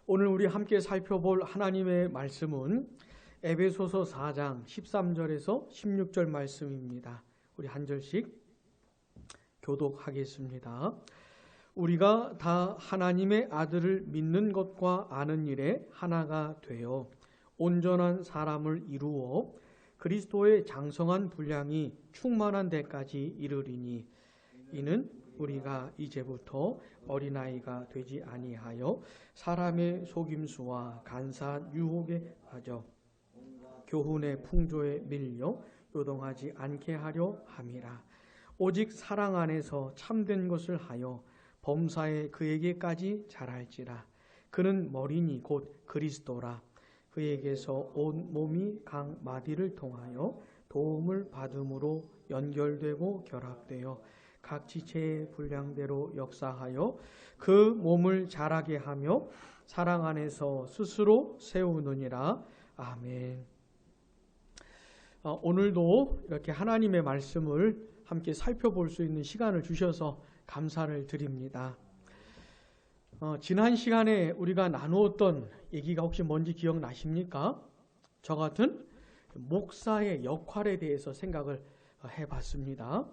오늘 우리 함께 살펴볼 하나님의 말씀은 에베소서 4장 13절에서 16절 말씀입니다. 우리 한 절씩 교독하겠습니다. 우리가 다 하나님의 아들을 믿는 것과 아는 일에 하나가 되어 온전한 사람을 이루어 그리스도의 장성한 분량이 충만한 데까지 이르리니 이는 우리가 이제부터 어린아이가 되지 아니하여 사람의 속임수와 간사한 유혹에 빠져 교훈의 풍조에 밀려 요동하지 않게 하려 함이라. 오직 사랑 안에서 참된 것을 하여 범사에 그에게까지 자랄지라. 그는 머리니 곧 그리스도라. 그에게서 온 몸이 각 마디를 통하여 도움을 받음으로 연결되고 결합되어 각 지체의 분량대로 역사하여 그 몸을 자라게 하며 사랑 안에서 스스로 세우느니라. 아멘. 오늘도 이렇게 하나님의 말씀을 함께 살펴볼 수 있는 시간을 주셔서 감사를 드립니다. 지난 시간에 우리가 나누었던 얘기가 혹시 뭔지 기억나십니까? 저 같은 목사의 역할에 대해서 생각을 해봤습니다.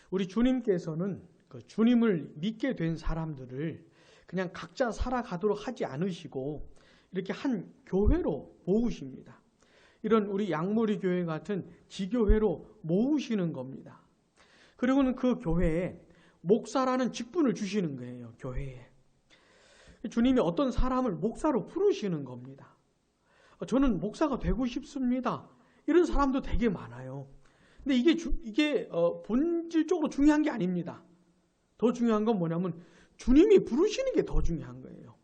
우리 주님께서는 그 주님을 믿게 된 사람들을 그냥 각자 살아가도록 하지 않으시고 이렇게 한 교회로 모으십니다. 이런 우리 양모리 교회 같은 지교회로 모으시는 겁니다. 그리고는 그 교회에 목사라는 직분을 주시는 거예요. 교회에. 주님이 어떤 사람을 목사로 부르시는 겁니다. 저는 목사가 되고 싶습니다. 이런 사람도 되게 많아요. 근데 이게 본질적으로 중요한 게 아닙니다. 더 중요한 건 뭐냐면 주님이 부르시는 게 더 중요한 거예요.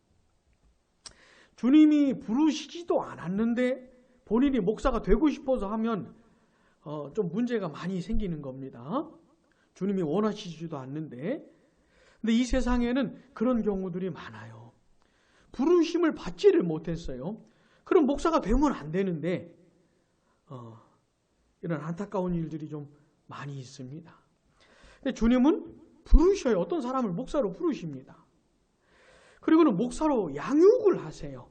주님이 부르시지도 않았는데 본인이 목사가 되고 싶어서 하면 좀 문제가 많이 생기는 겁니다. 주님이 원하시지도 않는데. 근데 이 세상에는 그런 경우들이 많아요. 부르심을 받지를 못했어요. 그럼 목사가 되면 안 되는데 이런 안타까운 일들이 좀 많이 있습니다. 근데 주님은 부르셔요. 어떤 사람을 목사로 부르십니다. 그리고는 목사로 양육을 하세요.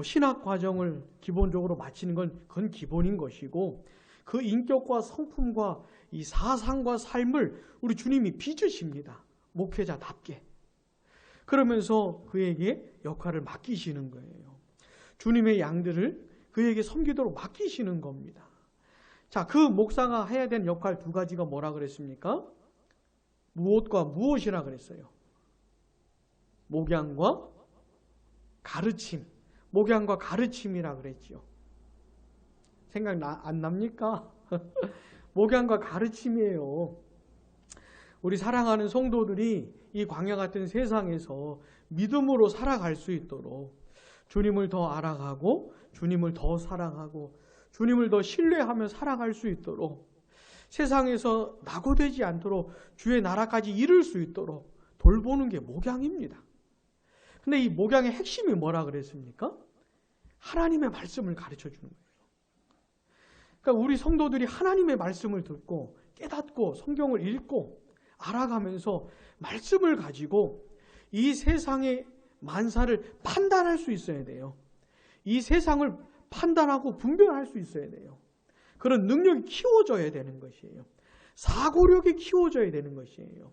신학 과정을 기본적으로 마치는 그건 기본인 것이고 그 인격과 성품과 이 사상과 삶을 우리 주님이 빚으십니다. 목회자답게. 그러면서 그에게 역할을 맡기시는 거예요. 주님의 양들을 그에게 섬기도록 맡기시는 겁니다. 자, 그 목사가 해야 되는 역할 두 가지가 뭐라 그랬습니까? 무엇과 무엇이라 그랬어요? 목양과 가르침. 목양과 가르침이라 그랬죠. 생각 안 납니까? 목양과 가르침이에요. 우리 사랑하는 성도들이 이 광야 같은 세상에서 믿음으로 살아갈 수 있도록 주님을 더 알아가고 주님을 더 사랑하고 주님을 더 신뢰하며 살아갈 수 있도록 세상에서 낙오되지 않도록 주의 나라까지 이룰 수 있도록 돌보는 게 목양입니다. 근데 이 목양의 핵심이 뭐라 그랬습니까? 하나님의 말씀을 가르쳐 주는 거예요. 그러니까 우리 성도들이 하나님의 말씀을 듣고 깨닫고 성경을 읽고 알아가면서 말씀을 가지고 이 세상의 만사를 판단할 수 있어야 돼요. 이 세상을 판단하고 분별할 수 있어야 돼요. 그런 능력이 키워져야 되는 것이에요. 사고력이 키워져야 되는 것이에요.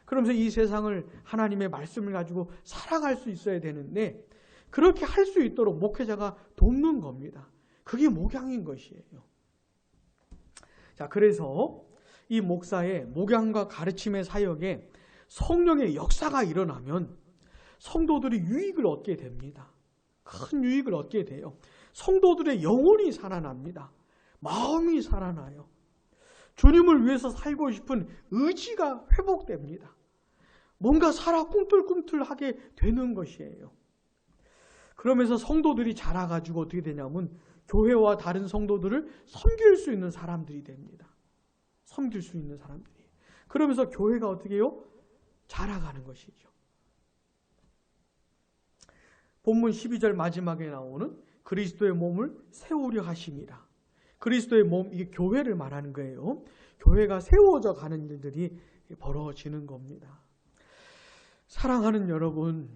그러면서 이 세상을 하나님의 말씀을 가지고 살아갈 수 있어야 되는데 그렇게 할 수 있도록 목회자가 돕는 겁니다. 그게 목양인 것이에요. 자, 그래서 이 목사의 목양과 가르침의 사역에 성령의 역사가 일어나면 성도들이 유익을 얻게 됩니다. 큰 유익을 얻게 돼요. 성도들의 영혼이 살아납니다. 마음이 살아나요. 주님을 위해서 살고 싶은 의지가 회복됩니다. 뭔가 살아 꿈틀꿈틀하게 되는 것이에요. 그러면서 성도들이 자라가지고 어떻게 되냐면 교회와 다른 성도들을 섬길 수 있는 사람들이 됩니다. 섬길 수 있는 사람들이. 그러면서 교회가 어떻게 해요? 자라가는 것이죠. 본문 12절 마지막에 나오는 그리스도의 몸을 세우려 하심이라. 그리스도의 몸, 이게 교회를 말하는 거예요. 교회가 세워져 가는 일들이 벌어지는 겁니다. 사랑하는 여러분,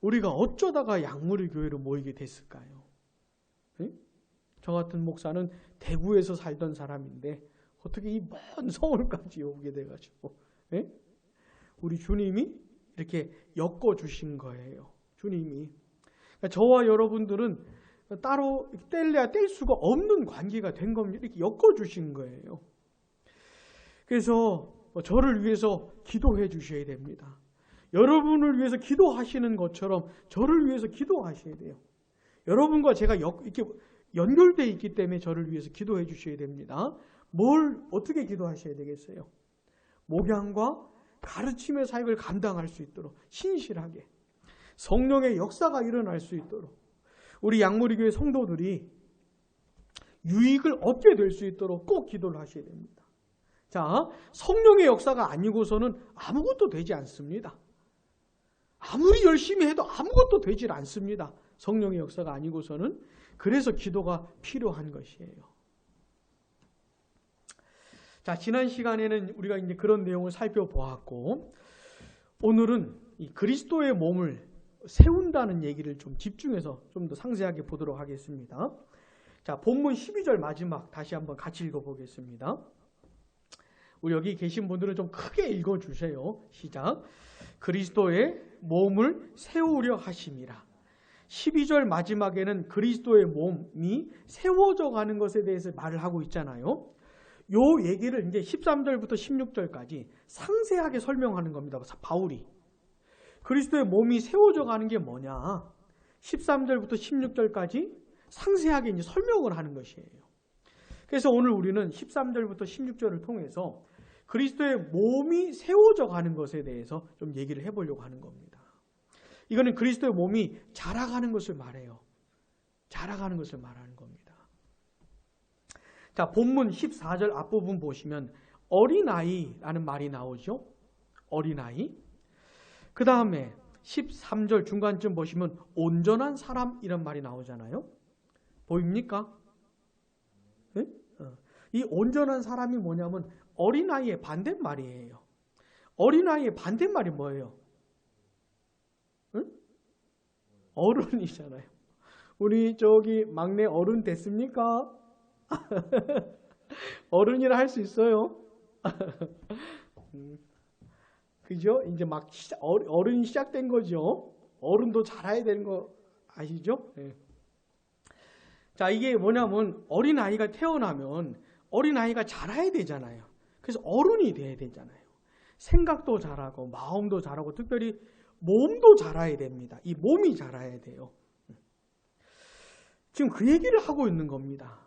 우리가 어쩌다가 양무리 교회로 모이게 됐을까요? 네? 저 같은 목사는 대구에서 살던 사람인데 어떻게 이 먼 서울까지 오게 돼가지고, 네? 우리 주님이 이렇게 엮어주신 거예요. 주님이. 그러니까 저와 여러분들은 따로 뗄래야 뗄 수가 없는 관계가 된 겁니다. 이렇게 엮어주신 거예요. 그래서 저를 위해서 기도해 주셔야 됩니다. 여러분을 위해서 기도하시는 것처럼 저를 위해서 기도하셔야 돼요. 여러분과 제가 이렇게 연결되어 있기 때문에 저를 위해서 기도해 주셔야 됩니다. 뭘 어떻게 기도하셔야 되겠어요? 목양과 가르침의 사역을 감당할 수 있도록 신실하게 성령의 역사가 일어날 수 있도록 우리 양무리교회 성도들이 유익을 얻게 될 수 있도록 꼭 기도를 하셔야 됩니다. 자, 성령의 역사가 아니고서는 아무것도 되지 않습니다. 아무리 열심히 해도 아무것도 되질 않습니다. 성령의 역사가 아니고서는. 그래서 기도가 필요한 것이에요. 자, 지난 시간에는 우리가 이제 그런 내용을 살펴보았고, 오늘은 이 그리스도의 몸을 세운다는 얘기를 좀 집중해서 좀 더 상세하게 보도록 하겠습니다. 자, 본문 12절 마지막 다시 한번 같이 읽어보겠습니다. 우리 여기 계신 분들은 좀 크게 읽어주세요. 시작. 그리스도의 몸을 세우려 하심이라. 12절 마지막에는 그리스도의 몸이 세워져 가는 것에 대해서 말을 하고 있잖아요. 요 얘기를 이제 13절부터 16절까지 상세하게 설명하는 겁니다. 바울이. 그리스도의 몸이 세워져 가는 게 뭐냐? 13절부터 16절까지 상세하게 이제 설명을 하는 것이에요. 그래서 오늘 우리는 13절부터 16절을 통해서 그리스도의 몸이 세워져 가는 것에 대해서 좀 얘기를 해보려고 하는 겁니다. 이거는 그리스도의 몸이 자라가는 것을 말해요. 자라가는 것을 말하는 겁니다. 자, 본문 14절 앞부분 보시면 어린아이라는 말이 나오죠. 어린아이. 그 다음에 13절 중간쯤 보시면 온전한 사람 이런 말이 나오잖아요. 보입니까? 네? 이 온전한 사람이 뭐냐면 어린아이의 반대말이에요. 어린아이의 반대말이 뭐예요? 응? 어른이잖아요. 우리 저기 막내 어른 됐습니까? 어른이라 할 수 있어요. 그죠? 이제 막 어른이 시작된 거죠. 어른도 자라야 되는 거 아시죠? 네. 자, 이게 뭐냐면 어린아이가 태어나면 어린아이가 자라야 되잖아요. 그래서 어른이 돼야 되잖아요. 생각도 자라고 마음도 자라고 특별히 몸도 자라야 됩니다. 이 몸이 자라야 돼요. 지금 그 얘기를 하고 있는 겁니다.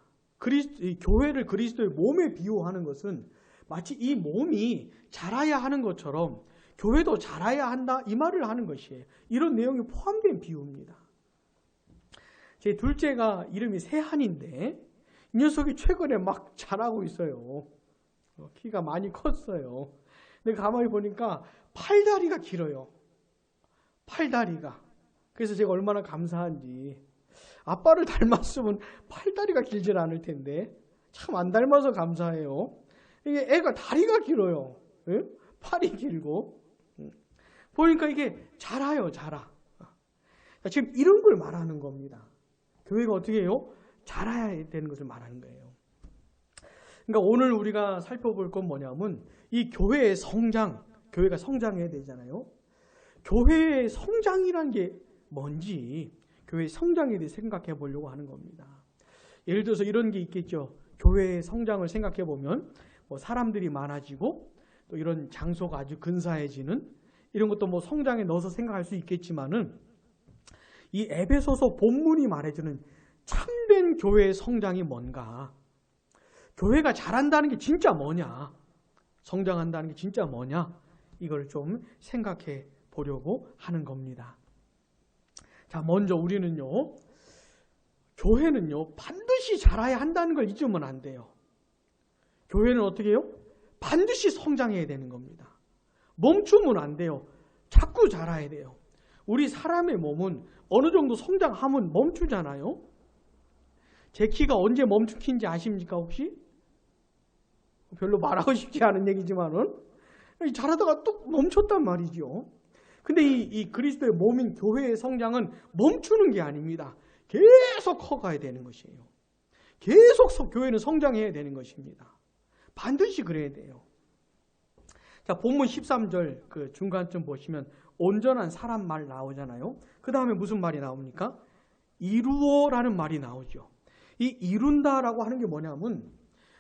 이 교회를 그리스도의 몸에 비유하는 것은 마치 이 몸이 자라야 하는 것처럼 교회도 자라야 한다 이 말을 하는 것이에요. 이런 내용이 포함된 비유입니다. 제 둘째가 이름이 세한인데 이 녀석이 최근에 막 자라고 있어요. 키가 많이 컸어요. 근데 가만히 보니까 팔다리가 길어요. 팔다리가. 그래서 제가 얼마나 감사한지. 아빠를 닮았으면 팔다리가 길질 않을 텐데 참 안 닮아서 감사해요. 이게 애가 다리가 길어요. 예? 팔이 길고. 보니까 이게 자라요, 자라. 지금 이런 걸 말하는 겁니다. 교회가 어떻게 해요? 자라야 되는 것을 말하는 거예요. 그러니까 오늘 우리가 살펴볼 건 뭐냐면 이 교회의 성장, 교회가 성장해야 되잖아요. 교회의 성장이란 게 뭔지 교회의 성장에 대해 생각해 보려고 하는 겁니다. 예를 들어서 이런 게 있겠죠. 교회의 성장을 생각해 보면 뭐 사람들이 많아지고 또 이런 장소가 아주 근사해지는 이런 것도 뭐 성장에 넣어서 생각할 수 있겠지만은 이 에베소서 본문이 말해주는 참된 교회의 성장이 뭔가? 교회가 자란다는 게 진짜 뭐냐? 성장한다는 게 진짜 뭐냐? 이걸 좀 생각해 보려고 하는 겁니다. 자, 먼저 우리는요, 교회는요, 반드시 자라야 한다는 걸 잊으면 안 돼요. 교회는 어떻게 해요? 반드시 성장해야 되는 겁니다. 멈추면 안 돼요. 자꾸 자라야 돼요. 우리 사람의 몸은 어느 정도 성장하면 멈추잖아요. 제 키가 언제 멈춘지 아십니까 혹시? 별로 말하고 싶지 않은 얘기지만은 자라다가 뚝 멈췄단 말이죠. 근데 이 그리스도의 몸인 교회의 성장은 멈추는 게 아닙니다. 계속 커가야 되는 것이에요. 계속 교회는 성장해야 되는 것입니다. 반드시 그래야 돼요. 자, 본문 13절 그 중간쯤 보시면 온전한 사람 말 나오잖아요. 그 다음에 무슨 말이 나옵니까? 이루어라는 말이 나오죠. 이 이룬다라고 하는 게 뭐냐면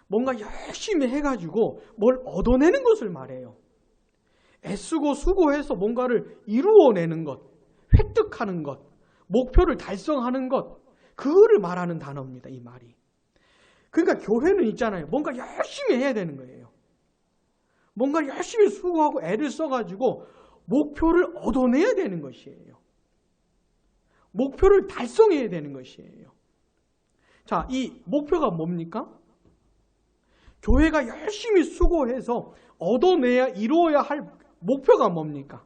뭔가 열심히 해가지고 뭘 얻어내는 것을 말해요. 애쓰고 수고해서 뭔가를 이루어내는 것, 획득하는 것, 목표를 달성하는 것, 그거를 말하는 단어입니다. 이 말이. 그러니까 교회는 있잖아요. 뭔가 열심히 해야 되는 거예요. 뭔가 열심히 수고하고 애를 써가지고 목표를 얻어내야 되는 것이에요. 목표를 달성해야 되는 것이에요. 자, 이 목표가 뭡니까? 교회가 열심히 수고해서 얻어내야 이루어야 할 목표가 뭡니까?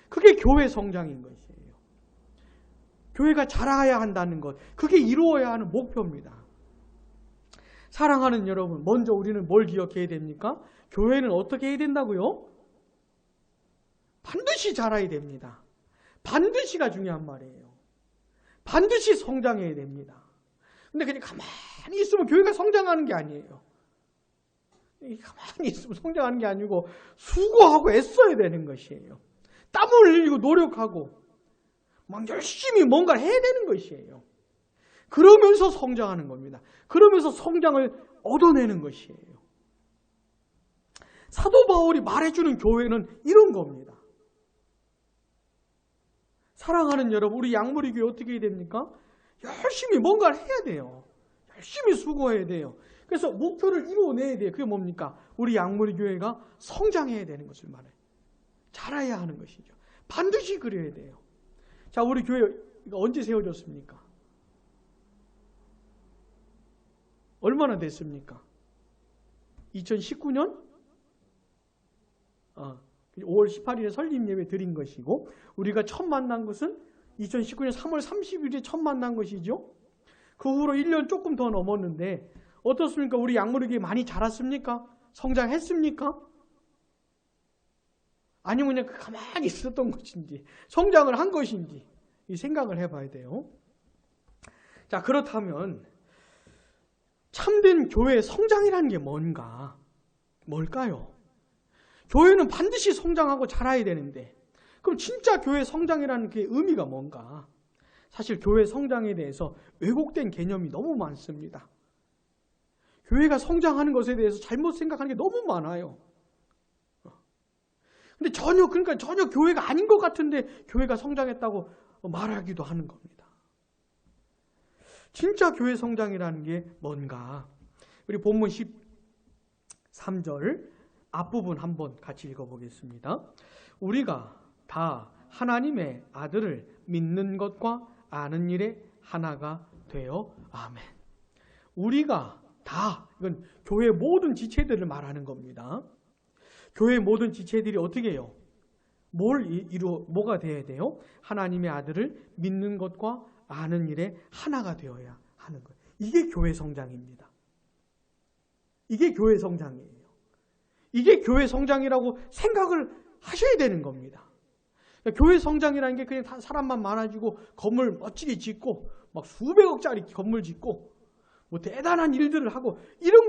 그게 교회 성장인 것이에요. 교회가 자라야 한다는 것, 그게 이루어야 하는 목표입니다. 사랑하는 여러분, 먼저 우리는 뭘 기억해야 됩니까? 교회는 어떻게 해야 된다고요? 반드시 자라야 됩니다. 반드시가 중요한 말이에요. 반드시 성장해야 됩니다. 근데 그냥 가만히 있으면 교회가 성장하는 게 아니에요. 가만히 있으면 성장하는 게 아니고 수고하고 애써야 되는 것이에요. 땀을 흘리고 노력하고 막 열심히 뭔가를 해야 되는 것이에요. 그러면서 성장하는 겁니다. 그러면서 성장을 얻어내는 것이에요. 사도 바울이 말해주는 교회는 이런 겁니다. 사랑하는 여러분, 우리 양무리 교회 어떻게 해야 됩니까? 열심히 뭔가를 해야 돼요. 열심히 수고해야 돼요. 그래서 목표를 이루어내야 돼요. 그게 뭡니까? 우리 양무리 교회가 성장해야 되는 것을 말해요. 자라야 하는 것이죠. 반드시 그래야 돼요. 자, 우리 교회 언제 세워졌습니까? 얼마나 됐습니까? 2019년? 5월 18일에 설립 예배 드린 것이고 우리가 처음 만난 것은 2019년 3월 30일에 처음 만난 것이죠. 그 후로 1년 조금 더 넘었는데 어떻습니까? 우리 양무리교회 많이 자랐습니까? 성장했습니까? 아니면 그냥 가만히 있었던 것인지 성장을 한 것인지 이 생각을 해봐야 돼요. 자, 그렇다면 참된 교회의 성장이라는 게 뭘까요? 교회는 반드시 성장하고 자라야 되는데 그럼 진짜 교회 성장이라는 게 의미가 뭔가? 사실 교회 성장에 대해서 왜곡된 개념이 너무 많습니다. 교회가 성장하는 것에 대해서 잘못 생각하는 게 너무 많아요. 근데 전혀 교회가 아닌 것 같은데 교회가 성장했다고 말하기도 하는 겁니다. 진짜 교회 성장이라는 게 뭔가? 우리 본문 13절 앞부분 한번 같이 읽어보겠습니다. 우리가 다 하나님의 아들을 믿는 것과 아는 일에 하나가 되어 아멘. 우리가 다, 이건 교회 모든 지체들을 말하는 겁니다. 교회 모든 지체들이 어떻게 해요? 뭐가 되어야 돼요? 하나님의 아들을 믿는 것과 아는 일에 하나가 되어야 하는 거예요. 이게 교회 성장입니다. 이게 교회 성장이에요. 이게 교회 성장이라고 생각을 하셔야 되는 겁니다. 교회 성장이라는 게 그냥 사람만 많아지고 건물 멋지게 짓고 막 수백억짜리 건물 짓고 뭐 대단한 일들을 하고 이런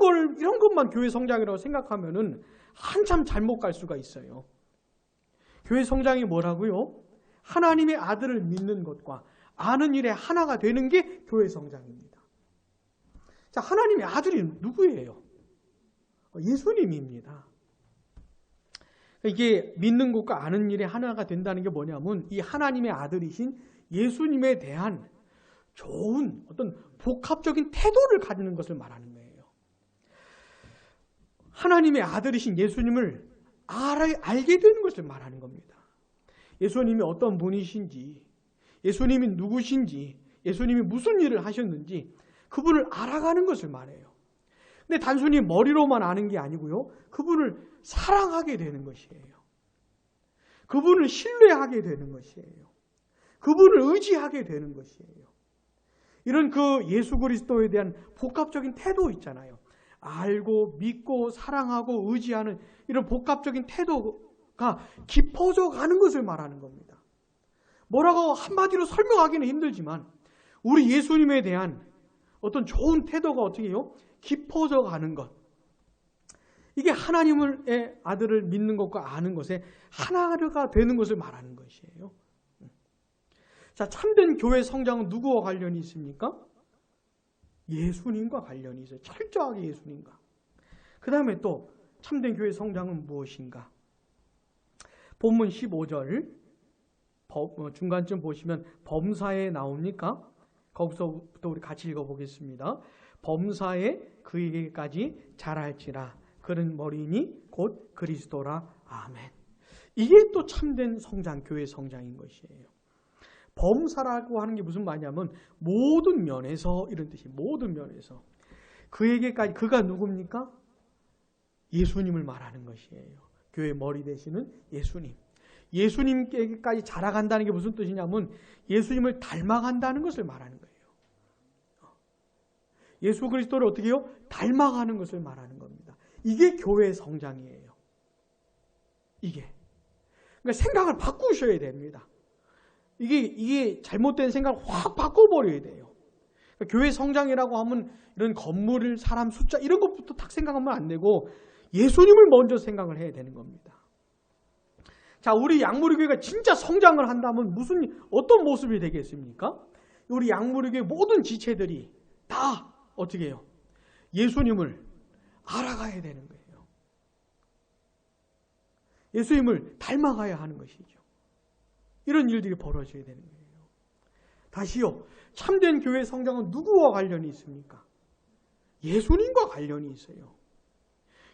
것만 교회 성장이라고 생각하면은 한참 잘못 갈 수가 있어요. 교회 성장이 뭐라고요? 하나님의 아들을 믿는 것과 아는 일에 하나가 되는 게 교회 성장입니다. 자, 하나님의 아들이 누구예요? 예수님입니다. 이게 믿는 것과 아는 일에 하나가 된다는 게 뭐냐면 이 하나님의 아들이신 예수님에 대한 좋은 어떤 복합적인 태도를 가지는 것을 말하는 거예요. 하나님의 아들이신 예수님을 알게 되는 것을 말하는 겁니다. 예수님이 어떤 분이신지, 예수님이 누구신지, 예수님이 무슨 일을 하셨는지 그분을 알아가는 것을 말해요. 근데 단순히 머리로만 아는 게 아니고요. 그분을 사랑하게 되는 것이에요. 그분을 신뢰하게 되는 것이에요. 그분을 의지하게 되는 것이에요. 이런 그 예수 그리스도에 대한 복합적인 태도 있잖아요. 알고 믿고 사랑하고 의지하는 이런 복합적인 태도 깊어져 가는 것을 말하는 겁니다. 뭐라고 한마디로 설명하기는 힘들지만 우리 예수님에 대한 어떤 좋은 태도가 어떻게 해요? 깊어져 가는 것. 이게 하나님의 아들을 믿는 것과 아는 것에 하나가 되는 것을 말하는 것이에요. 자, 참된 교회 성장은 누구와 관련이 있습니까? 예수님과 관련이 있어요. 철저하게 예수님과. 그 다음에 또 참된 교회 성장은 무엇인가? 본문 15절 중간쯤 보시면 범사에 나옵니까? 거기서부터 우리 같이 읽어보겠습니다. 범사에 그에게까지 자랄지라 그는 머리니 곧 그리스도라. 아멘. 이게 또 참된 성장, 교회 성장인 것이에요. 범사라고 하는 게 무슨 말이냐면 모든 면에서 이런 뜻이에요. 모든 면에서. 그에게까지, 그가 누굽니까? 예수님을 말하는 것이에요. 교회 머리 되시는 예수님. 예수님께까지 자라간다는 게 무슨 뜻이냐면 예수님을 닮아간다는 것을 말하는 거예요. 예수 그리스도를 어떻게 해요? 닮아가는 것을 말하는 겁니다. 이게 교회의 성장이에요. 이게. 그러니까 생각을 바꾸셔야 됩니다. 이게 잘못된 생각을 확 바꿔버려야 돼요. 그러니까 교회 성장이라고 하면 이런 건물, 사람 숫자 이런 것부터 딱 생각하면 안 되고 예수님을 먼저 생각을 해야 되는 겁니다. 자, 우리 양무리교회가 진짜 성장을 한다면 어떤 모습이 되겠습니까? 우리 양무리교회 모든 지체들이 다 어떻게 해요? 예수님을 알아가야 되는 거예요. 예수님을 닮아가야 하는 것이죠. 이런 일들이 벌어져야 되는 거예요. 다시요. 참된 교회 성장은 누구와 관련이 있습니까? 예수님과 관련이 있어요.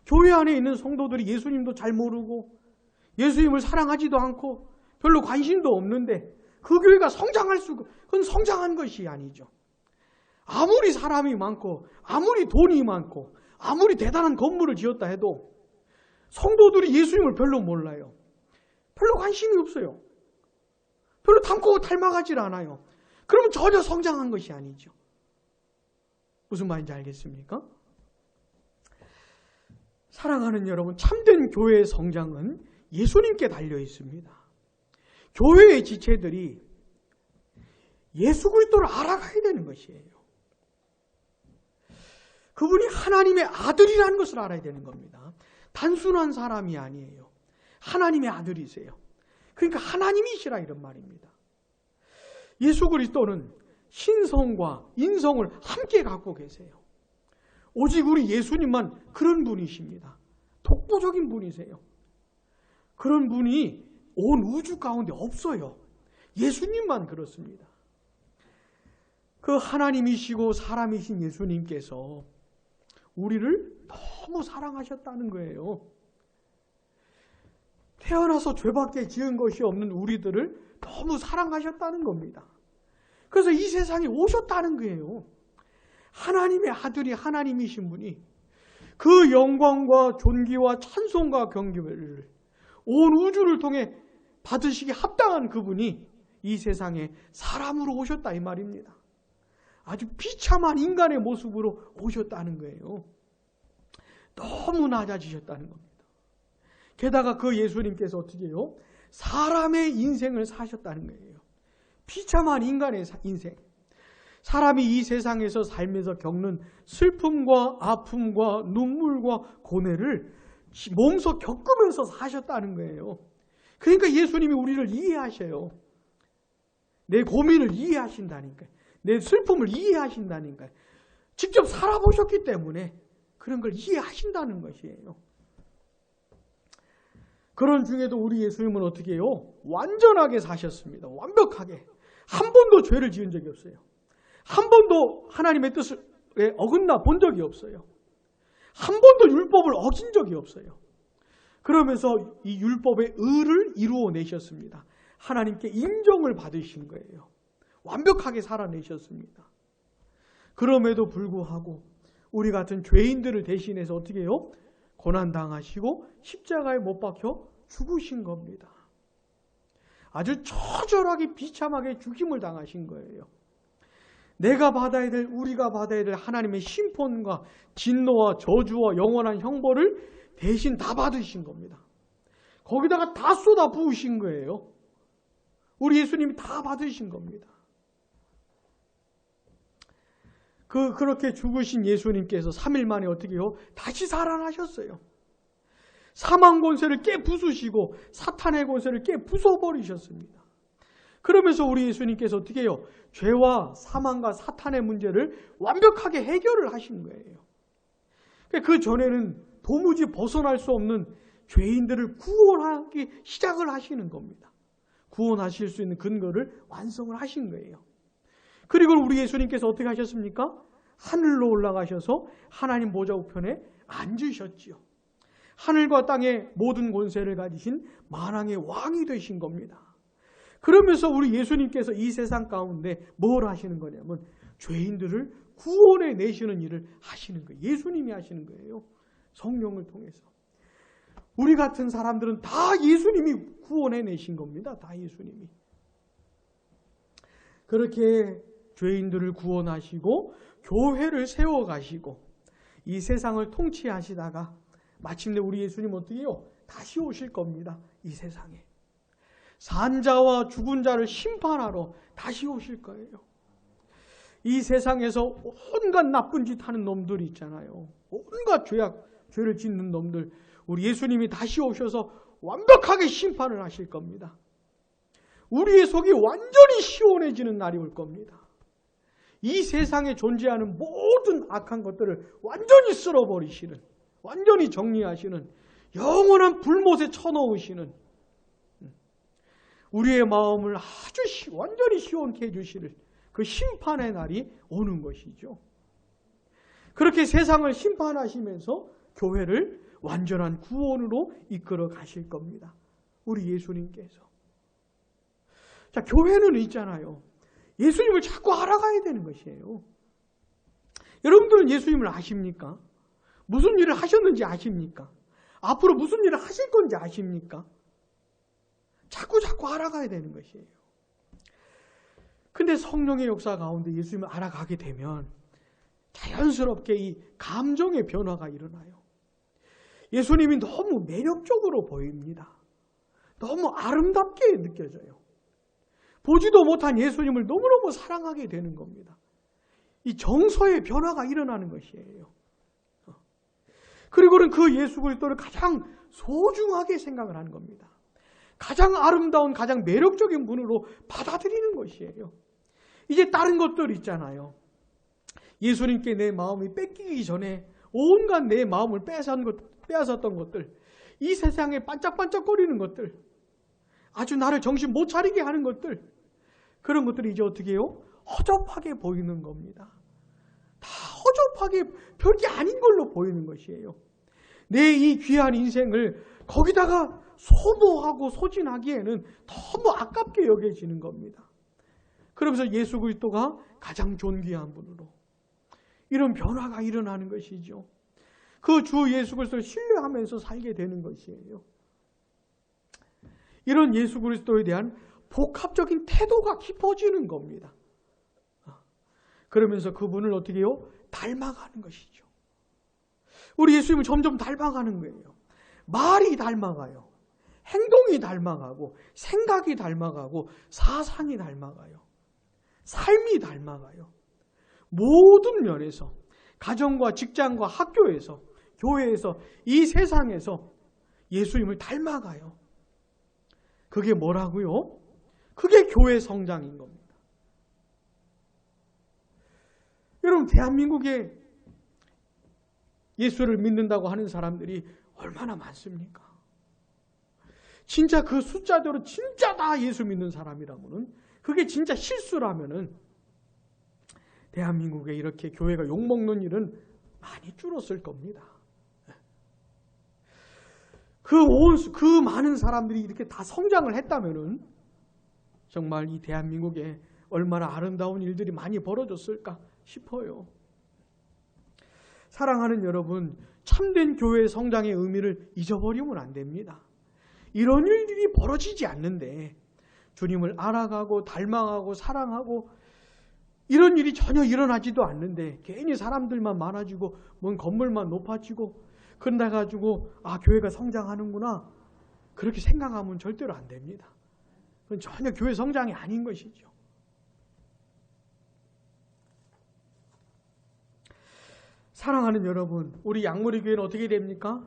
교회 안에 있는 성도들이 예수님도 잘 모르고 예수님을 사랑하지도 않고 별로 관심도 없는데 그 교회가 그건 성장한 것이 아니죠. 아무리 사람이 많고 아무리 돈이 많고 아무리 대단한 건물을 지었다 해도 성도들이 예수님을 별로 몰라요. 별로 관심이 없어요. 별로 닮아가질 않아요. 그러면 전혀 성장한 것이 아니죠. 무슨 말인지 알겠습니까? 사랑하는 여러분, 참된 교회의 성장은 예수님께 달려 있습니다. 교회의 지체들이 예수 그리스도를 알아가야 되는 것이에요. 그분이 하나님의 아들이라는 것을 알아야 되는 겁니다. 단순한 사람이 아니에요. 하나님의 아들이세요. 그러니까 하나님이시라 이런 말입니다. 예수 그리스도는 신성과 인성을 함께 갖고 계세요. 오직 우리 예수님만 그런 분이십니다. 독보적인 분이세요. 그런 분이 온 우주 가운데 없어요. 예수님만 그렇습니다. 그 하나님이시고 사람이신 예수님께서 우리를 너무 사랑하셨다는 거예요. 태어나서 죄밖에 지은 것이 없는 우리들을 너무 사랑하셨다는 겁니다. 그래서 이 세상에 오셨다는 거예요. 하나님의 아들이 하나님이신 분이 그 영광과 존귀와 찬송과 경배를 온 우주를 통해 받으시기 합당한 그분이 이 세상에 사람으로 오셨다 이 말입니다. 아주 비참한 인간의 모습으로 오셨다는 거예요. 너무 낮아지셨다는 겁니다. 게다가 그 예수님께서 어떻게 해요? 사람의 인생을 사셨다는 거예요. 비참한 인간의 인생. 사람이 이 세상에서 살면서 겪는 슬픔과 아픔과 눈물과 고뇌를 몸소 겪으면서 사셨다는 거예요. 그러니까 예수님이 우리를 이해하셔요. 내 고민을 이해하신다니까요. 내 슬픔을 이해하신다니까요. 직접 살아보셨기 때문에 그런 걸 이해하신다는 것이에요. 그런 중에도 우리 예수님은 어떻게 해요? 완전하게 사셨습니다. 완벽하게. 한 번도 죄를 지은 적이 없어요. 한 번도 하나님의 뜻을 어긋나 본 적이 없어요. 한 번도 율법을 어긴 적이 없어요. 그러면서 이 율법의 의를 이루어내셨습니다. 하나님께 인정을 받으신 거예요. 완벽하게 살아내셨습니다. 그럼에도 불구하고 우리 같은 죄인들을 대신해서 어떻게 해요? 고난당하시고 십자가에 못 박혀 죽으신 겁니다. 아주 처절하게 비참하게 죽임을 당하신 거예요. 내가 받아야 될, 우리가 받아야 될 하나님의 심판과 진노와 저주와 영원한 형벌을 대신 다 받으신 겁니다. 거기다가 다 쏟아 부으신 거예요. 우리 예수님이 다 받으신 겁니다. 그렇게 죽으신 예수님께서 3일 만에 어떻게 해요? 다시 살아나셨어요. 사망 권세를 깨부수시고 사탄의 권세를 깨부숴버리셨습니다. 그러면서 우리 예수님께서 어떻게 해요? 죄와 사망과 사탄의 문제를 완벽하게 해결을 하신 거예요. 그 전에는 도무지 벗어날 수 없는 죄인들을 구원하기 시작을 하시는 겁니다. 구원하실 수 있는 근거를 완성을 하신 거예요. 그리고 우리 예수님께서 어떻게 하셨습니까? 하늘로 올라가셔서 하나님 보좌 우편에 앉으셨지요. 하늘과 땅의 모든 권세를 가지신 만왕의 왕이 되신 겁니다. 그러면서 우리 예수님께서 이 세상 가운데 뭘 하시는 거냐면 죄인들을 구원해 내시는 일을 하시는 거예요. 예수님이 하시는 거예요. 성령을 통해서. 우리 같은 사람들은 다 예수님이 구원해 내신 겁니다. 다 예수님이. 그렇게 죄인들을 구원하시고 교회를 세워가시고 이 세상을 통치하시다가 마침내 우리 예수님 어떻게 해요? 다시 오실 겁니다. 이 세상에. 산자와 죽은 자를 심판하러 다시 오실 거예요. 이 세상에서 온갖 나쁜 짓 하는 놈들 있잖아요. 온갖 죄를 짓는 놈들. 우리 예수님이 다시 오셔서 완벽하게 심판을 하실 겁니다. 우리의 속이 완전히 시원해지는 날이 올 겁니다. 이 세상에 존재하는 모든 악한 것들을 완전히 쓸어버리시는, 완전히 정리하시는, 영원한 불못에 쳐넣으시는, 우리의 마음을 아주 완전히 시원케 해주시는 그 심판의 날이 오는 것이죠. 그렇게 세상을 심판하시면서 교회를 완전한 구원으로 이끌어 가실 겁니다. 우리 예수님께서. 자, 교회는 있잖아요. 예수님을 자꾸 알아가야 되는 것이에요. 여러분들은 예수님을 아십니까? 무슨 일을 하셨는지 아십니까? 앞으로 무슨 일을 하실 건지 아십니까? 자꾸 알아가야 되는 것이에요. 근데 성령의 역사 가운데 예수님을 알아가게 되면 자연스럽게 이 감정의 변화가 일어나요. 예수님이 너무 매력적으로 보입니다. 너무 아름답게 느껴져요. 보지도 못한 예수님을 너무너무 사랑하게 되는 겁니다. 이 정서의 변화가 일어나는 것이에요. 그리고는 그 예수 그리스도를 가장 소중하게 생각을 하는 겁니다. 가장 아름다운, 가장 매력적인 분으로 받아들이는 것이에요. 이제 다른 것들 있잖아요. 예수님께 내 마음이 뺏기기 전에 온갖 내 마음을 빼앗았던 것들, 이 세상에 반짝반짝거리는 것들, 아주 나를 정신 못 차리게 하는 것들, 그런 것들이 이제 어떻게 해요? 허접하게 보이는 겁니다. 다 허접하게 별게 아닌 걸로 보이는 것이에요. 내 이 귀한 인생을 거기다가 소모하고 소진하기에는 너무 아깝게 여겨지는 겁니다. 그러면서 예수 그리스도가 가장 존귀한 분으로 이런 변화가 일어나는 것이죠. 그 주 예수 그리스도를 신뢰하면서 살게 되는 것이에요. 이런 예수 그리스도에 대한 복합적인 태도가 깊어지는 겁니다. 그러면서 그분을 어떻게 해요? 닮아가는 것이죠. 우리 예수님을 점점 닮아가는 거예요. 말이 닮아가요. 행동이 닮아가고 생각이 닮아가고 사상이 닮아가요. 삶이 닮아가요. 모든 면에서 가정과 직장과 학교에서 교회에서 이 세상에서 예수님을 닮아가요. 그게 뭐라고요? 그게 교회 성장인 겁니다. 여러분, 대한민국에 예수를 믿는다고 하는 사람들이 얼마나 많습니까? 진짜 그 숫자대로 진짜 다 예수 믿는 사람이라고는, 그게 진짜 실수라면은 대한민국에 이렇게 교회가 욕먹는 일은 많이 줄었을 겁니다. 그 많은 사람들이 이렇게 다 성장을 했다면은 정말 이 대한민국에 얼마나 아름다운 일들이 많이 벌어졌을까 싶어요. 사랑하는 여러분, 참된 교회의 성장의 의미를 잊어버리면 안 됩니다. 이런 일들이 벌어지지 않는데 주님을 알아가고 닮아가고 사랑하고 이런 일이 전혀 일어나지도 않는데 괜히 사람들만 많아지고 뭔 건물만 높아지고 그런다 가지고 교회가 성장하는구나, 그렇게 생각하면 절대로 안 됩니다. 그건 전혀 교회 성장이 아닌 것이죠. 사랑하는 여러분, 우리 양무리 교회는 어떻게 됩니까?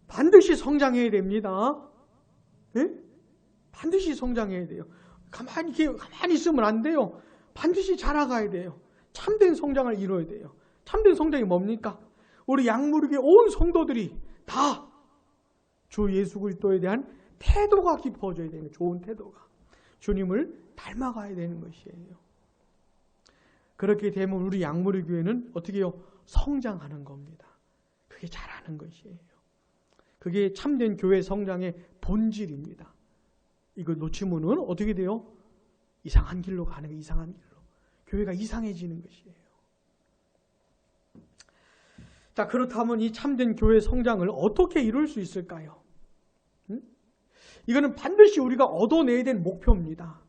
반드시 성장해야 됩니다. 네? 반드시 성장해야 돼요. 가만히 있으면 안 돼요. 반드시 자라가야 돼요. 참된 성장을 이루어야 돼요. 참된 성장이 뭡니까? 우리 양무리 교회 온 성도들이 다 주 예수 그리스도에 대한 태도가 깊어져야 되는 거예요. 좋은 태도가. 주님을 닮아가야 되는 것이에요. 그렇게 되면 우리 양무리 교회는 어떻게 해요? 성장하는 겁니다. 그게 잘하는 것이에요. 그게 참된 교회 성장의 본질입니다. 이거 놓치면은 어떻게 돼요? 이상한 길로 가는 거예요. 이상한 길로. 교회가 이상해지는 것이에요. 자, 그렇다면 이 참된 교회 성장을 어떻게 이룰 수 있을까요? 이거는 반드시 우리가 얻어내야 될 목표입니다.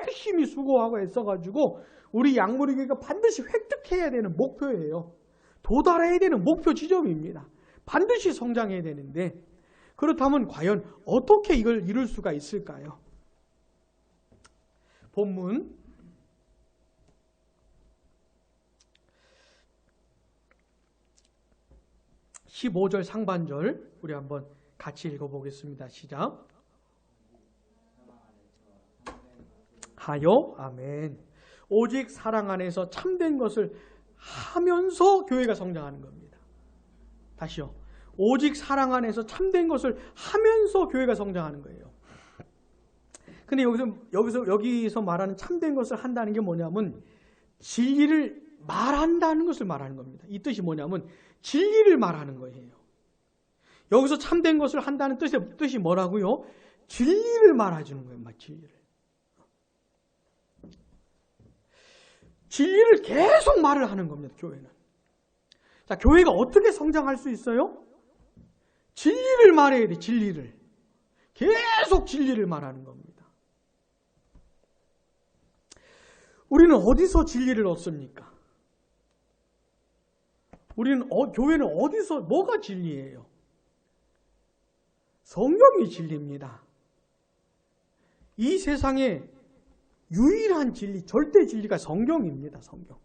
열심히 수고하고 애써가지고 우리 양무리 교회가 반드시 획득해야 되는 목표예요. 도달해야 되는 목표 지점입니다. 반드시 성장해야 되는데 그렇다면 과연 어떻게 이걸 이룰 수가 있을까요? 본문 15절 상반절 우리 한번 같이 읽어보겠습니다. 시작. 하여 아멘. 오직 사랑 안에서 참된 것을 하면서 교회가 성장하는 겁니다. 다시요. 오직 사랑 안에서 참된 것을 하면서 교회가 성장하는 거예요. 근데 여기서 말하는 참된 것을 한다는 게 뭐냐면 진리를 말한다는 것을 말하는 겁니다. 이 뜻이 뭐냐면 진리를 말하는 거예요. 여기서 참된 것을 한다는 뜻이 뭐라고요? 진리를 말해주는 거예요. 진리를. 진리를 계속 말을 하는 겁니다. 교회는. 자, 교회가 어떻게 성장할 수 있어요? 진리를 말해야 돼. 진리를. 계속 진리를 말하는 겁니다. 우리는 어디서 진리를 얻습니까? 교회는 어디서, 뭐가 진리예요? 성경이 진리입니다. 이 세상에 유일한 진리, 절대 진리가 성경입니다. 성경.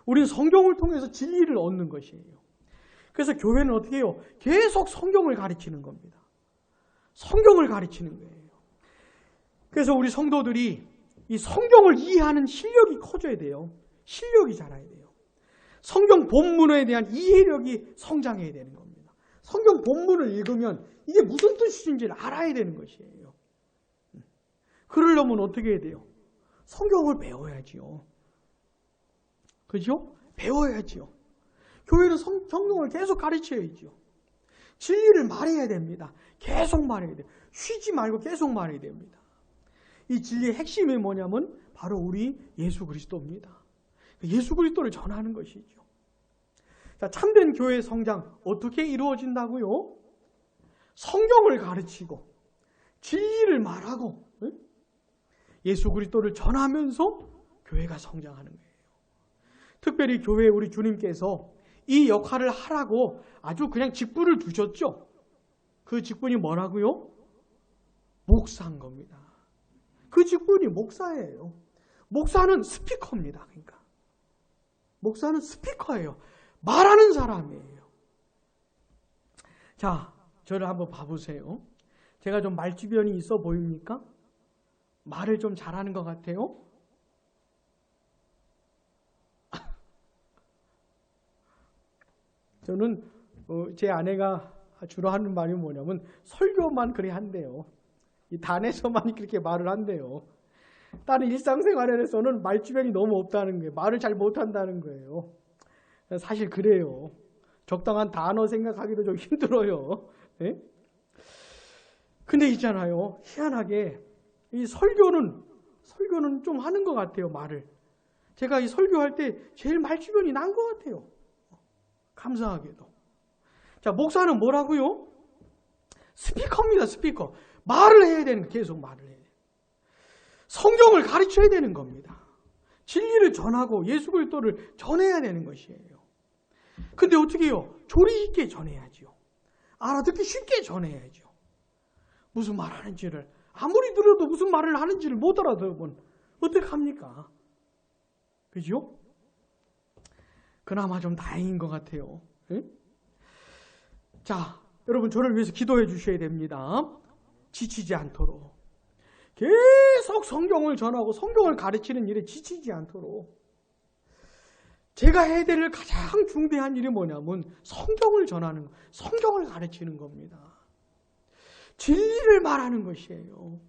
우리는 성경을 통해서 진리를 얻는 것이에요. 그래서 교회는 어떻게 해요? 계속 성경을 가르치는 겁니다. 성경을 가르치는 거예요. 그래서 우리 성도들이 이 성경을 이해하는 실력이 커져야 돼요. 실력이 자라야 돼요. 성경 본문에 대한 이해력이 성장해야 되는 겁니다. 성경 본문을 읽으면 이게 무슨 뜻인지를 알아야 되는 것이에요. 그러려면 어떻게 해야 돼요? 성경을 배워야지요. 그죠? 배워야지요. 교회는 성경을 계속 가르쳐야지요. 진리를 말해야 됩니다. 계속 말해야 돼요. 쉬지 말고 계속 말해야 됩니다. 이 진리의 핵심이 뭐냐면 바로 우리 예수 그리스도입니다. 예수 그리스도를 전하는 것이죠. 자, 참된 교회의 성장 어떻게 이루어진다고요? 성경을 가르치고 진리를 말하고 예수 그리스도를 전하면서 교회가 성장하는 거예요. 특별히 교회에 우리 주님께서 이 역할을 하라고 아주 그냥 직분을 두셨죠. 그 직분이 뭐라고요? 목사인 겁니다. 그 직분이 목사예요. 목사는 스피커입니다. 그러니까 목사는 스피커예요. 말하는 사람이에요. 자, 저를 한번 봐보세요. 제가 좀 말주변이 있어 보입니까? 말을 좀 잘하는 것 같아요? 저는 제 아내가 주로 하는 말이 뭐냐면 설교만 그래 한대요. 이 단에서만 그렇게 말을 한대요. 다른 일상생활에서는 말주변이 너무 없다는 거예요. 말을 잘 못한다는 거예요. 사실 그래요. 적당한 단어 생각하기도 좀 힘들어요. 네? 근데 있잖아요. 희한하게 이 설교는 좀 하는 것 같아요. 말을. 제가 이 설교할 때 제일 말주변이 난 것 같아요. 감사하게도. 자, 목사는 뭐라고요? 스피커입니다. 스피커. 말을 해야 되는 거예요. 계속 말을 해야 돼요. 성경을 가르쳐야 되는 겁니다. 진리를 전하고 예수 그리스도를 전해야 되는 것이에요. 근데 어떻게 해요? 조리 있게 전해야죠. 알아듣기 쉽게 전해야죠. 무슨 말 하는지를, 아무리 들어도 무슨 말을 하는지를 못 알아들으면 어떡합니까? 그죠? 그나마 좀 다행인 것 같아요. 예? 자, 여러분 저를 위해서 기도해 주셔야 됩니다. 지치지 않도록. 계속 성경을 전하고 성경을 가르치는 일에 지치지 않도록. 제가 해야 될 가장 중대한 일이 뭐냐면 성경을 전하는 것, 성경을 가르치는 겁니다. 진리를 말하는 것이에요.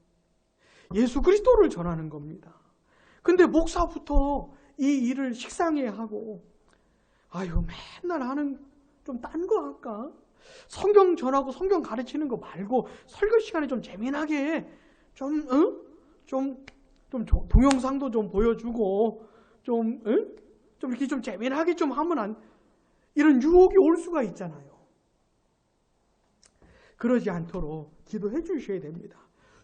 예수 그리스도를 전하는 겁니다. 근데 목사부터 이 일을 식상해하고 아유 맨날 하는 좀 딴 거 할까? 성경 전하고 성경 가르치는 거 말고 설교 시간에 좀 재미나게 좀 동영상도 좀 보여주고 좀 이렇게 좀 재미나게 좀 하면 이런 유혹이 올 수가 있잖아요. 그러지 않도록 기도해 주셔야 됩니다.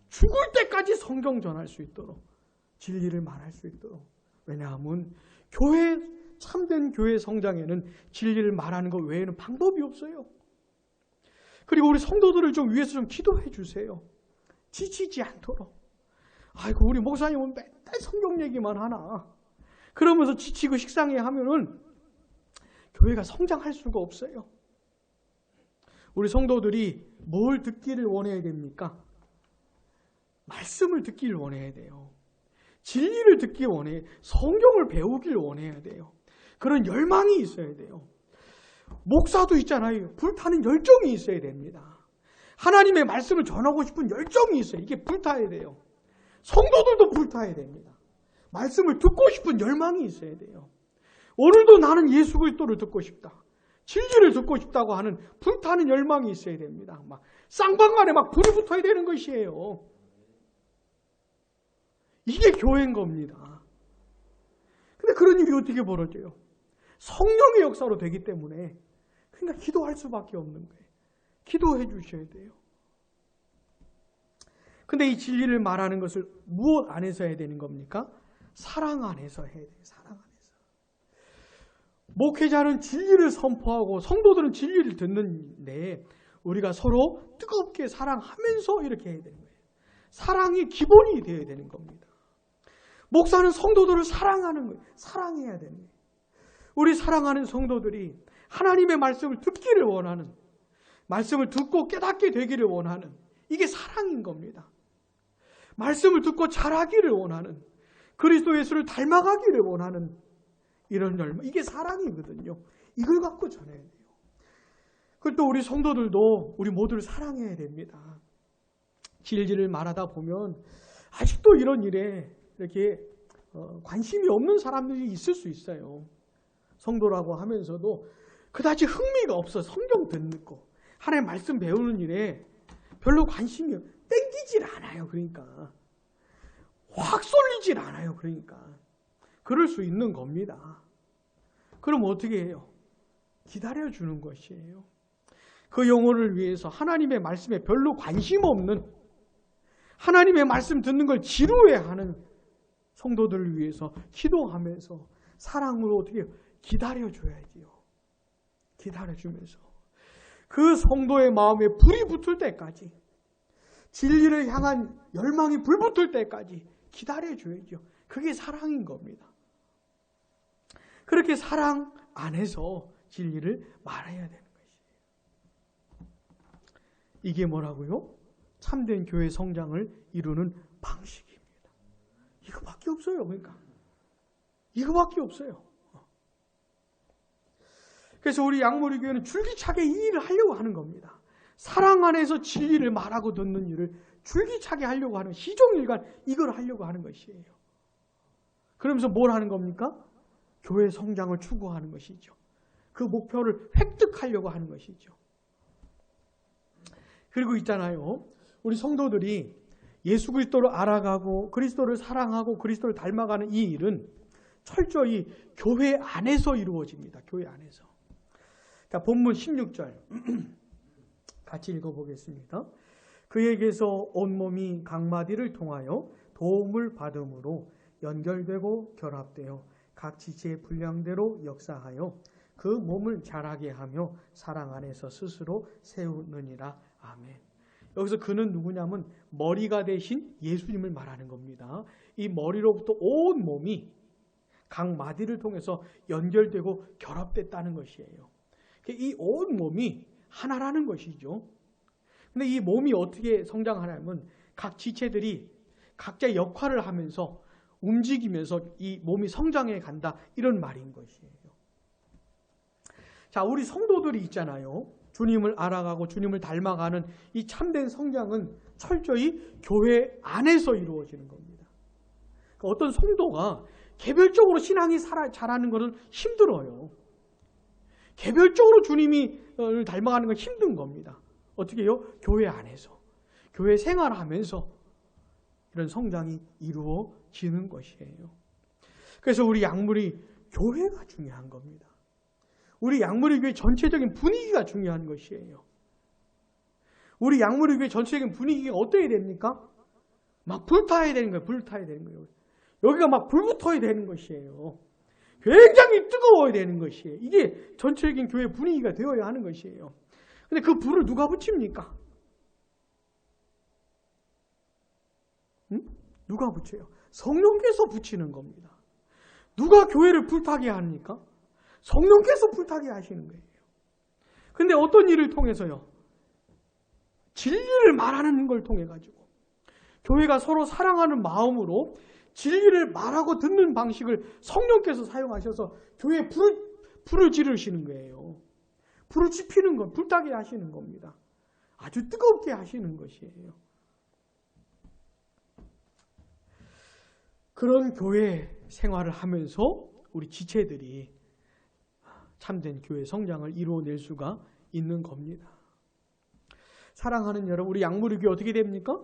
죽을 때까지 성경 전할 수 있도록, 진리를 말할 수 있도록. 왜냐하면 참된 교회 성장에는 진리를 말하는 것 외에는 방법이 없어요. 그리고 우리 성도들을 좀 위해서 좀 기도해 주세요. 지치지 않도록. 아이고 우리 목사님은 맨날 성경 얘기만 하나. 그러면서 지치고 식상해 하면은 교회가 성장할 수가 없어요. 우리 성도들이 뭘 듣기를 원해야 됩니까? 말씀을 듣기를 원해야 돼요. 진리를 듣기 원해. 성경을 배우길 원해야 돼요. 그런 열망이 있어야 돼요. 목사도 있잖아요. 불타는 열정이 있어야 됩니다. 하나님의 말씀을 전하고 싶은 열정이 있어요. 이게 불타야 돼요. 성도들도 불타야 됩니다. 말씀을 듣고 싶은 열망이 있어야 돼요. 오늘도 나는 예수 그리스도를 듣고 싶다. 진리를 듣고 싶다고 하는 불타는 열망이 있어야 됩니다. 막 쌍방 안에 막 불이 붙어야 되는 것이에요. 이게 교회인 겁니다. 근데 그런 일이 어떻게 벌어져요? 성령의 역사로 되기 때문에 그러니까 기도할 수밖에 없는 거예요. 기도해 주셔야 돼요. 근데 이 진리를 말하는 것을 무엇 안에서 해야 되는 겁니까? 사랑 안에서 해야 돼요. 사랑 안에서. 목회자는 진리를 선포하고 성도들은 진리를 듣는데 우리가 서로 뜨겁게 사랑하면서 이렇게 해야 되는 거예요. 사랑이 기본이 되어야 되는 겁니다. 목사는 성도들을 사랑하는 거예요. 사랑해야 되는 거예요. 우리 사랑하는 성도들이 하나님의 말씀을 듣기를 원하는, 말씀을 듣고 깨닫게 되기를 원하는, 이게 사랑인 겁니다. 말씀을 듣고 자라기를 원하는, 그리스도 예수를 닮아가기를 원하는 이런 열망, 이게 사랑이거든요. 이걸 갖고 전해야 돼요. 그리고 또 우리 성도들도 우리 모두를 사랑해야 됩니다. 진리를 말하다 보면 아직도 이런 일에 이렇게 관심이 없는 사람들이 있을 수 있어요. 성도라고 하면서도 그다지 흥미가 없어. 성경 듣는 거, 하나님의 말씀 배우는 일에 별로 관심이 땡기질 않아요. 그러니까 확 쏠리질 않아요. 그러니까 그럴 수 있는 겁니다. 그럼 어떻게 해요? 기다려주는 것이에요. 그 영혼을 위해서 하나님의 말씀에 별로 관심 없는, 하나님의 말씀 듣는 걸 지루해하는 성도들을 위해서 기도하면서 사랑으로 어떻게 해요? 기다려줘야지요. 기다려주면서 그 성도의 마음에 불이 붙을 때까지, 진리를 향한 열망이 불붙을 때까지 기다려줘야죠. 그게 사랑인 겁니다. 그렇게 사랑 안에서 진리를 말해야 되는 것이에요. 이게 뭐라고요? 참된 교회 성장을 이루는 방식입니다. 이거밖에 없어요. 그러니까 이거밖에 없어요. 그래서 우리 양모리 교회는 줄기차게 이 일을 하려고 하는 겁니다. 사랑 안에서 진리를 말하고 듣는 일을 줄기차게 하려고 하는, 시종일관 이걸 하려고 하는 것이에요. 그러면서 뭘 하는 겁니까? 교회 성장을 추구하는 것이죠. 그 목표를 획득하려고 하는 것이죠. 그리고 있잖아요. 우리 성도들이 예수 그리스도를 알아가고 그리스도를 사랑하고 그리스도를 닮아가는 이 일은 철저히 교회 안에서 이루어집니다. 교회 안에서. 자, 본문 16절 같이 읽어보겠습니다. 그에게서 온몸이 각마디를 통하여 도움을 받음으로 연결되고 결합되어 각 지체의 분량대로 역사하여 그 몸을 자라게 하며 사랑 안에서 스스로 세우느니라. 아멘. 여기서 그는 누구냐면 머리가 되신 예수님을 말하는 겁니다. 이 머리로부터 온 몸이 각 마디를 통해서 연결되고 결합됐다는 것이에요. 이 온 몸이 하나라는 것이죠. 근데 이 몸이 어떻게 성장하냐면 각 지체들이 각자의 역할을 하면서 움직이면서 이 몸이 성장해 간다, 이런 말인 것이에요. 자, 우리 성도들이 있잖아요. 주님을 알아가고 주님을 닮아가는 이 참된 성장은 철저히 교회 안에서 이루어지는 겁니다. 그러니까 어떤 성도가 개별적으로 신앙이 자라는 것은 힘들어요. 개별적으로 주님을 닮아가는 건 힘든 겁니다. 어떻게 해요? 교회 안에서, 교회 생활하면서 이런 성장이 이루어지는 것이에요. 그래서 우리 양무리 교회가 중요한 겁니다. 우리 양무리 교회 전체적인 분위기가 중요한 것이에요. 우리 양무리 교회 전체적인 분위기가 어떻게 됩니까? 막 불타야 되는 거예요. 불타야 되는 거예요. 여기가 막 불붙어야 되는 것이에요. 굉장히 뜨거워야 되는 것이에요. 이게 전체적인 교회 분위기가 되어야 하는 것이에요. 근데 그 불을 누가 붙입니까? 누가 붙여요? 성령께서 붙이는 겁니다. 누가 교회를 불타게 합니까? 성령께서 불타게 하시는 거예요. 근데 어떤 일을 통해서요? 진리를 말하는 걸 통해 가지고 교회가 서로 사랑하는 마음으로 진리를 말하고 듣는 방식을 성령께서 사용하셔서 교회에 불을 지르시는 거예요. 불을 지피는 것, 불타게 하시는 겁니다. 아주 뜨겁게 하시는 것이에요. 그런 교회 생활을 하면서 우리 지체들이 참된 교회 성장을 이루어낼 수가 있는 겁니다. 사랑하는 여러분, 우리 양무리 교회 어떻게 됩니까?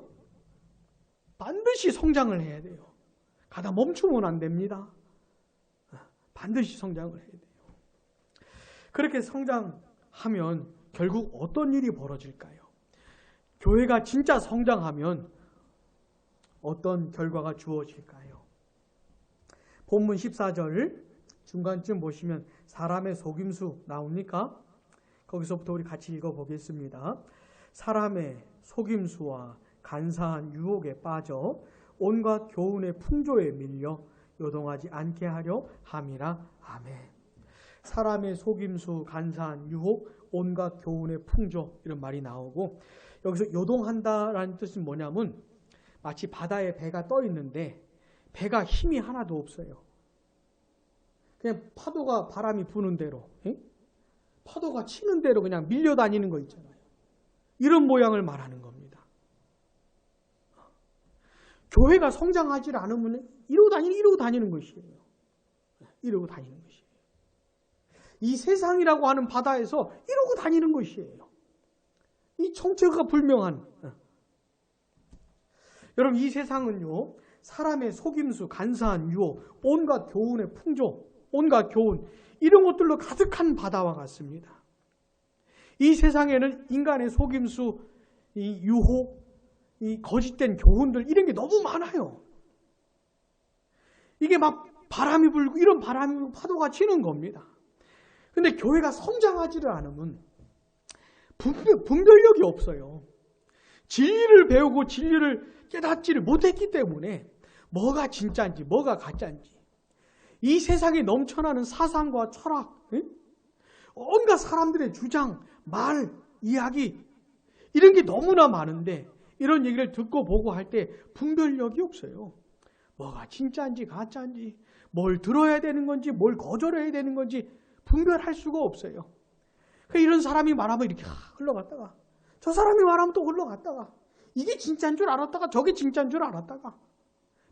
반드시 성장을 해야 돼요. 가다 멈추면 안 됩니다. 반드시 성장을 해야 돼요. 그렇게 성장하면 결국 어떤 일이 벌어질까요? 교회가 진짜 성장하면 어떤 결과가 주어질까요? 본문 14절 중간쯤 보시면 사람의 속임수 나옵니까? 거기서부터 우리 같이 읽어보겠습니다. 사람의 속임수와 간사한 유혹에 빠져 온갖 교훈의 풍조에 밀려 요동하지 않게 하려 함이라. 아멘. 사람의 속임수, 간사한 유혹, 온갖 교훈의 풍조, 이런 말이 나오고, 여기서 요동한다라는 뜻은 뭐냐면 마치 바다에 배가 떠 있는데 배가 힘이 하나도 없어요. 그냥 파도가, 바람이 부는 대로, 파도가 치는 대로 그냥 밀려다니는 거 있잖아요. 이런 모양을 말하는 겁니다. 교회가 성장하지 않으면 이러고 다니는 것이에요. 이러고 다니는 것이에요. 이 세상이라고 하는 바다에서 이러고 다니는 것이에요. 이 정체가 불명한. 여러분, 이 세상은요, 사람의 속임수, 간사한 유혹, 온갖 교훈의 풍조, 온갖 교훈, 이런 것들로 가득한 바다와 같습니다. 이 세상에는 인간의 속임수, 이 유혹, 이 거짓된 교훈들, 이런 게 너무 많아요. 이게 막 바람이 불고 이런 바람이 불고 파도가 치는 겁니다. 근데 교회가 성장하지를 않으면 분별력이 없어요. 진리를 배우고 진리를 깨닫지를 못했기 때문에 뭐가 진짜인지 뭐가 가짜인지, 이 세상에 넘쳐나는 사상과 철학, 온갖 사람들의 주장, 말, 이야기, 이런 게 너무나 많은데 이런 얘기를 듣고 보고 할 때 분별력이 없어요. 뭐가 진짜인지 가짜인지, 뭘 들어야 되는 건지 뭘 거절해야 되는 건지 분별할 수가 없어요. 이런 사람이 말하면 이렇게 흘러갔다가, 저 사람이 말하면 또 흘러갔다가, 이게 진짜인 줄 알았다가 저게 진짜인 줄 알았다가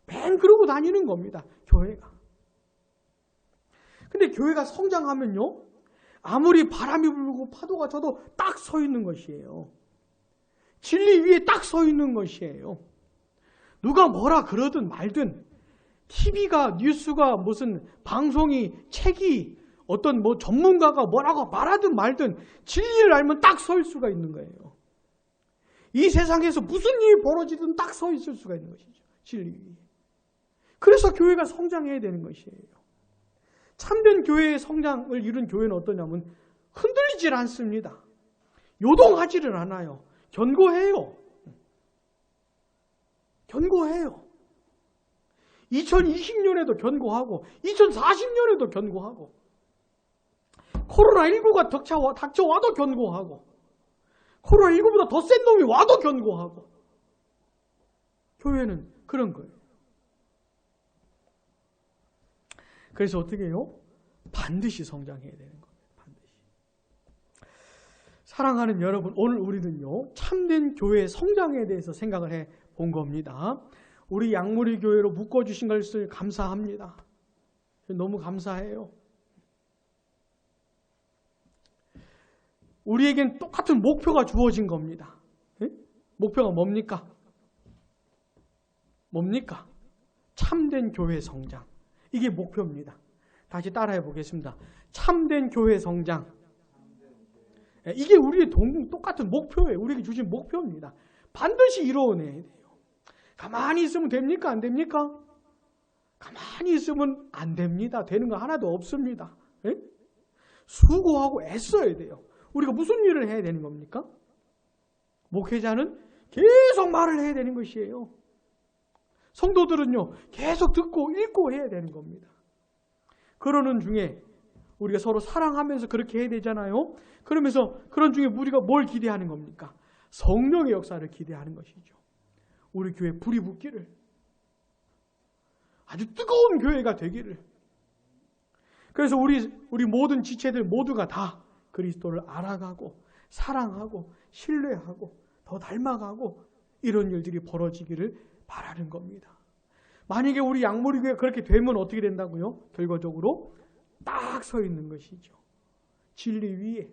뱅 그러고 다니는 겁니다. 교회가. 근데 교회가 성장하면요, 아무리 바람이 불고 파도가 쳐도 딱 서 있는 것이에요. 진리 위에 딱 서 있는 것이에요. 누가 뭐라 그러든 말든, TV가, 뉴스가, 무슨 방송이, 책이, 어떤 뭐 전문가가 뭐라고 말하든 말든 진리를 알면 딱 설 수가 있는 거예요. 이 세상에서 무슨 일이 벌어지든 딱 서 있을 수가 있는 것이죠. 진리 위에. 그래서 교회가 성장해야 되는 것이에요. 참된 교회의 성장을 이룬 교회는 어떠냐면 흔들리질 않습니다. 요동하지를 않아요. 견고해요. 견고해요. 2020년에도 견고하고 2040년에도 견고하고 코로나19가 닥쳐와도 견고하고 코로나19보다 더 센 놈이 와도 견고하고 교회는 그런 거예요. 그래서 어떻게 해요? 반드시 성장해야 되는 거예요. 반드시. 사랑하는 여러분, 오늘 우리는요, 참된 교회의 성장에 대해서 생각을 해 본 겁니다. 우리 양무리 교회로 묶어주신 것을 감사합니다. 너무 감사해요. 우리에겐 똑같은 목표가 주어진 겁니다. 네? 목표가 뭡니까? 뭡니까? 참된 교회 성장. 이게 목표입니다. 다시 따라해 보겠습니다. 참된 교회 성장. 이게 우리의 똑같은 목표예요. 우리에게 주신 목표입니다. 반드시 이루어내야 돼요. 가만히 있으면 됩니까? 안 됩니까? 가만히 있으면 안 됩니다. 되는 거 하나도 없습니다. 네? 수고하고 애써야 돼요. 우리가 무슨 일을 해야 되는 겁니까? 목회자는 계속 말을 해야 되는 것이에요. 성도들은요, 계속 듣고 읽고 해야 되는 겁니다. 그러는 중에 우리가 서로 사랑하면서 그렇게 해야 되잖아요. 그러면서 그런 중에 우리가 뭘 기대하는 겁니까? 성령의 역사를 기대하는 것이죠. 우리 교회 불이 붙기를, 아주 뜨거운 교회가 되기를. 그래서 우리 모든 지체들 모두가 다 그리스도를 알아가고 사랑하고 신뢰하고 더 닮아가고 이런 일들이 벌어지기를 바라는 겁니다. 만약에 우리 양무리교회가 그렇게 되면 어떻게 된다고요? 결과적으로 딱 서 있는 것이죠. 진리 위에.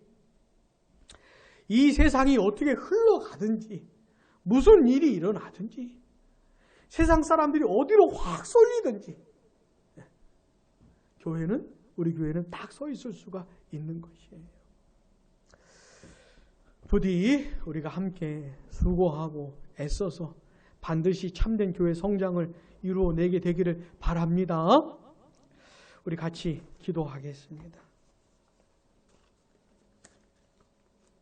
이 세상이 어떻게 흘러가든지 무슨 일이 일어나든지 세상 사람들이 어디로 확 쏠리든지 우리 교회는 딱 서 있을 수가 있는 것이에요. 부디 우리가 함께 수고하고 애써서 반드시 참된 교회 성장을 이루어내게 되기를 바랍니다. 우리 같이 기도하겠습니다.